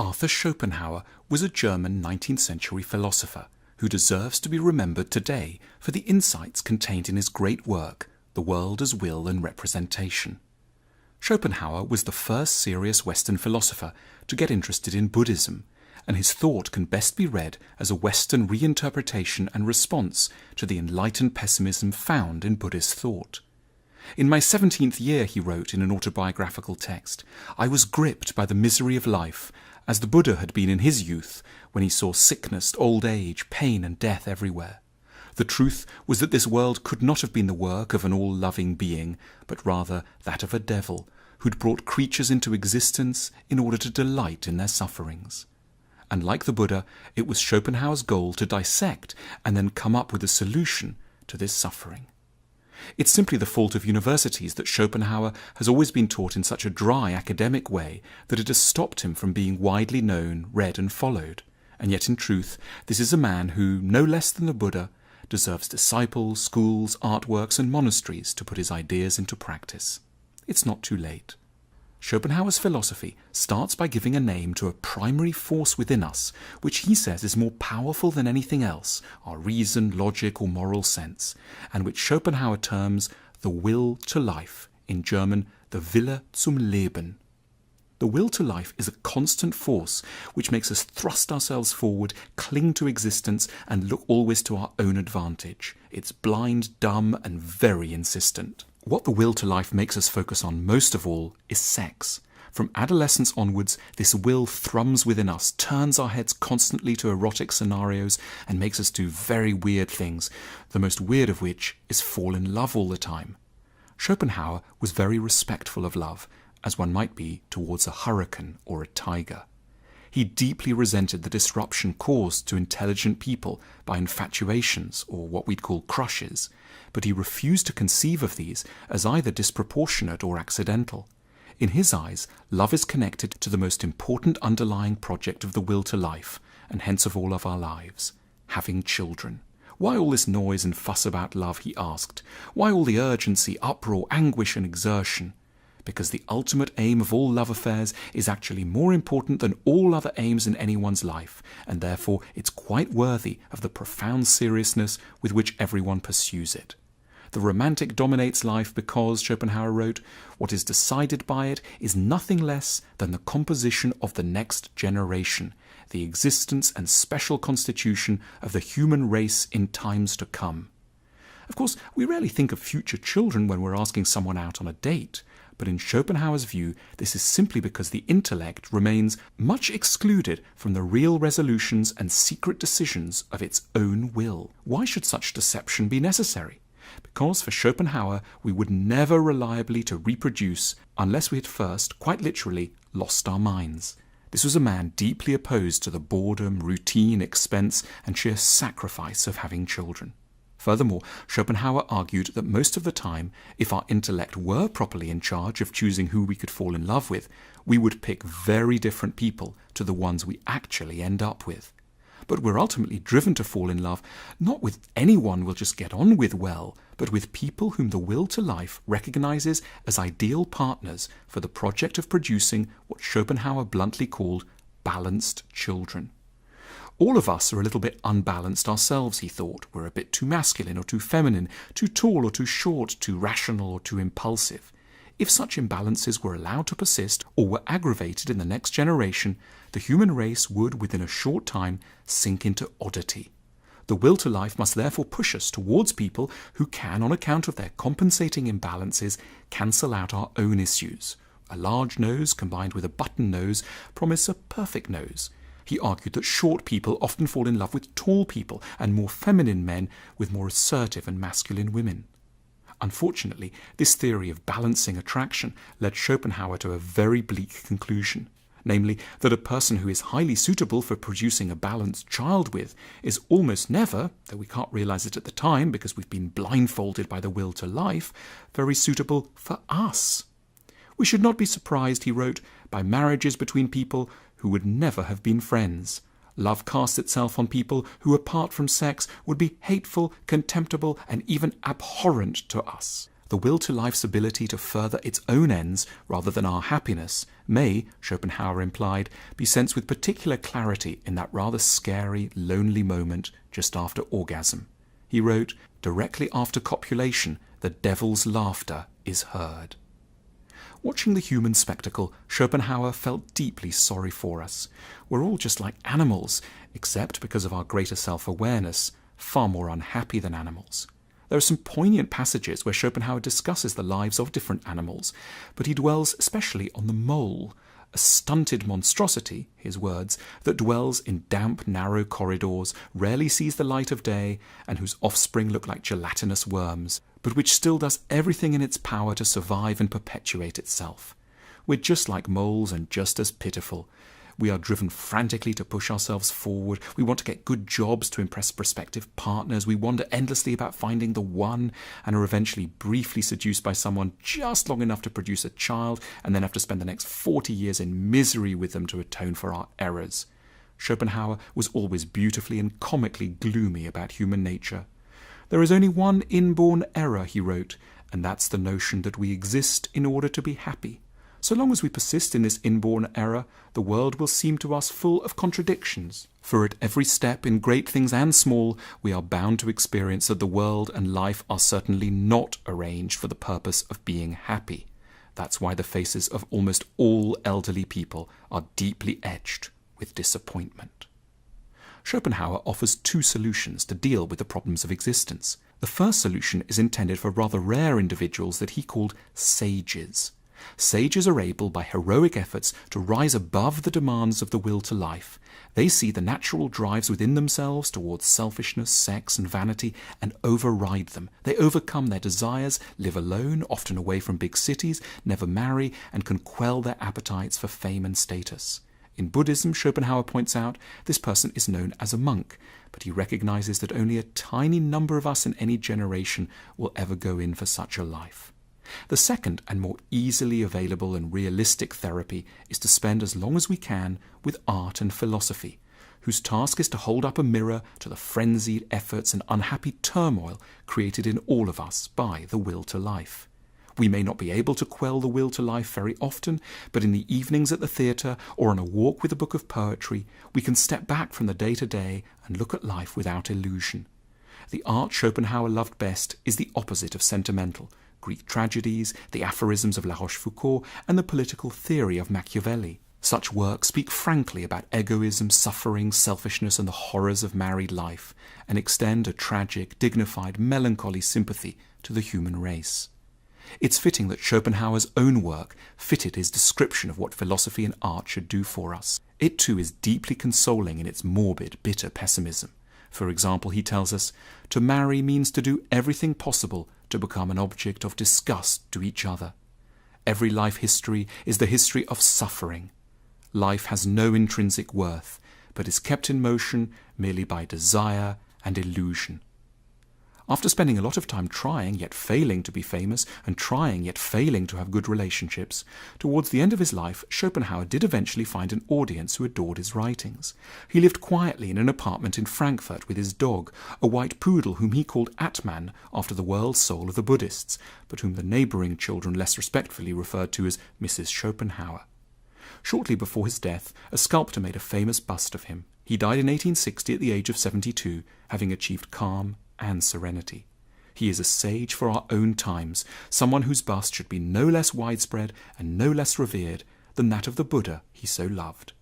Arthur Schopenhauer was a German 19th century philosopher who deserves to be remembered today for the insights contained in his great work, The World as Will and Representation. Schopenhauer was the first serious Western philosopher to get interested in Buddhism, and his thought can best be read as a Western reinterpretation and response to the enlightened pessimism found in Buddhist thought. In my 17th year, he wrote in an autobiographical text, I was gripped by the misery of life, as the Buddha had been in his youth, when he saw sickness, old age, pain and death everywhere. The truth was that this world could not have been the work of an all-loving being, but rather that of a devil, who'd brought creatures into existence in order to delight in their sufferings. And like the Buddha, it was Schopenhauer's goal to dissect and then come up with a solution to this suffering. It's simply the fault of universities that Schopenhauer has always been taught in such a dry academic way that it has stopped him from being widely known, read and followed. And yet in truth, this is a man who, no less than the Buddha, deserves disciples, schools, artworks and monasteries to put his ideas into practice. It's not too late. Schopenhauer's philosophy starts by giving a name to a primary force within us, which he says is more powerful than anything else, our reason, logic or moral sense, and which Schopenhauer terms the will to life, in German the Wille zum Leben. The will to life is a constant force which makes us thrust ourselves forward, cling to existence and look always to our own advantage. It's blind, dumb and very insistent. What the will to life makes us focus on most of all is sex. From adolescence onwards, this will thrums within us, turns our heads constantly to erotic scenarios and makes us do very weird things, the most weird of which is fall in love all the time. Schopenhauer was very respectful of love, as one might be towards a hurricane or a tiger. He deeply resented the disruption caused to intelligent people by infatuations, or what we'd call crushes, but he refused to conceive of these as either disproportionate or accidental. In his eyes, love is connected to the most important underlying project of the will to life, and hence of all of our lives, having children. Why all this noise and fuss about love, he asked? Why all the urgency, uproar, anguish and exertion? Because the ultimate aim of all love affairs is actually more important than all other aims in anyone's life, and therefore it's quite worthy of the profound seriousness with which everyone pursues it. The romantic dominates life because, Schopenhauer wrote, what is decided by it is nothing less than the composition of the next generation, the existence and special constitution of the human race in times to come. Of course, we rarely think of future children when we're asking someone out on a date, but in Schopenhauer's view, this is simply because the intellect remains much excluded from the real resolutions and secret decisions of its own will. Why should such deception be necessary? Because for Schopenhauer, we would never reliably to reproduce unless we had first, quite literally, lost our minds. This was a man deeply opposed to the boredom, routine, expense, and sheer sacrifice of having children. Furthermore, Schopenhauer argued that most of the time, if our intellect were properly in charge of choosing who we could fall in love with, we would pick very different people to the ones we actually end up with. But we're ultimately driven to fall in love not with anyone we'll just get on with well, but with people whom the will to life recognizes as ideal partners for the project of producing what Schopenhauer bluntly called balanced children. All of us are a little bit unbalanced ourselves, he thought. We're a bit too masculine or too feminine, too tall or too short, too rational or too impulsive. If such imbalances were allowed to persist or were aggravated in the next generation, the human race would, within a short time, sink into oddity. The will to life must therefore push us towards people who can, on account of their compensating imbalances, cancel out our own issues. A large nose combined with a button nose promise a perfect nose. He argued that short people often fall in love with tall people and more feminine men with more assertive and masculine women. Unfortunately, this theory of balancing attraction led Schopenhauer to a very bleak conclusion, namely that a person who is highly suitable for producing a balanced child with is almost never, though we can't realize it at the time because we've been blindfolded by the will to life, very suitable for us. We should not be surprised, he wrote, by marriages between people who would never have been friends. Love casts itself on people who, apart from sex, would be hateful, contemptible, and even abhorrent to us. The will to life's ability to further its own ends rather than our happiness may, Schopenhauer implied, be sensed with particular clarity in that rather scary, lonely moment just after orgasm. He wrote, "Directly after copulation, the devil's laughter is heard." Watching the human spectacle, Schopenhauer felt deeply sorry for us. We're all just like animals, except because of our greater self-awareness, far more unhappy than animals. There are some poignant passages where Schopenhauer discusses the lives of different animals, but he dwells especially on the mole, a stunted monstrosity, his words, that dwells in damp, narrow corridors, rarely sees the light of day, and whose offspring look like gelatinous worms, but which still does everything in its power to survive and perpetuate itself. We're just like moles and just as pitiful. We are driven frantically to push ourselves forward. We want to get good jobs to impress prospective partners. We wander endlessly about finding the one and are eventually briefly seduced by someone just long enough to produce a child and then have to spend the next 40 years in misery with them to atone for our errors. Schopenhauer was always beautifully and comically gloomy about human nature. There is only one inborn error, he wrote, and that's the notion that we exist in order to be happy. So long as we persist in this inborn error, the world will seem to us full of contradictions. For at every step, in great things and small, we are bound to experience that the world and life are certainly not arranged for the purpose of being happy. That's why the faces of almost all elderly people are deeply etched with disappointment. Schopenhauer offers two solutions to deal with the problems of existence. The first solution is intended for rather rare individuals that he called sages. Sages are able, by heroic efforts, to rise above the demands of the will to life. They see the natural drives within themselves towards selfishness, sex, and vanity, and override them. They overcome their desires, live alone, often away from big cities, never marry, and can quell their appetites for fame and status. In Buddhism, Schopenhauer points out, this person is known as a monk, but he recognizes that only a tiny number of us in any generation will ever go in for such a life. The second and more easily available and realistic therapy is to spend as long as we can with art and philosophy, whose task is to hold up a mirror to the frenzied efforts and unhappy turmoil created in all of us by the will to life. We may not be able to quell the will to life very often, but in the evenings at the theatre or on a walk with a book of poetry, we can step back from the day-to-day and look at life without illusion. The art Schopenhauer loved best is the opposite of sentimental. Greek tragedies, the aphorisms of La Rochefoucauld, and the political theory of Machiavelli. Such works speak frankly about egoism, suffering, selfishness, and the horrors of married life, and extend a tragic, dignified, melancholy sympathy to the human race. It's fitting that Schopenhauer's own work fitted his description of what philosophy and art should do for us. It too is deeply consoling in its morbid, bitter pessimism. For example, he tells us, to marry means to do everything possible to become an object of disgust to each other. Every life history is the history of suffering. Life has no intrinsic worth, but is kept in motion merely by desire and illusion. After spending a lot of time trying yet failing to be famous and trying yet failing to have good relationships, towards the end of his life, Schopenhauer did eventually find an audience who adored his writings. He lived quietly in an apartment in Frankfurt with his dog, a white poodle whom he called Atman after the world soul of the Buddhists, but whom the neighbouring children less respectfully referred to as Mrs. Schopenhauer. Shortly before his death, a sculptor made a famous bust of him. He died in 1860 at the age of 72, having achieved calm and serenity. He is a sage for our own times, someone whose bust should be no less widespread and no less revered than that of the Buddha he so loved.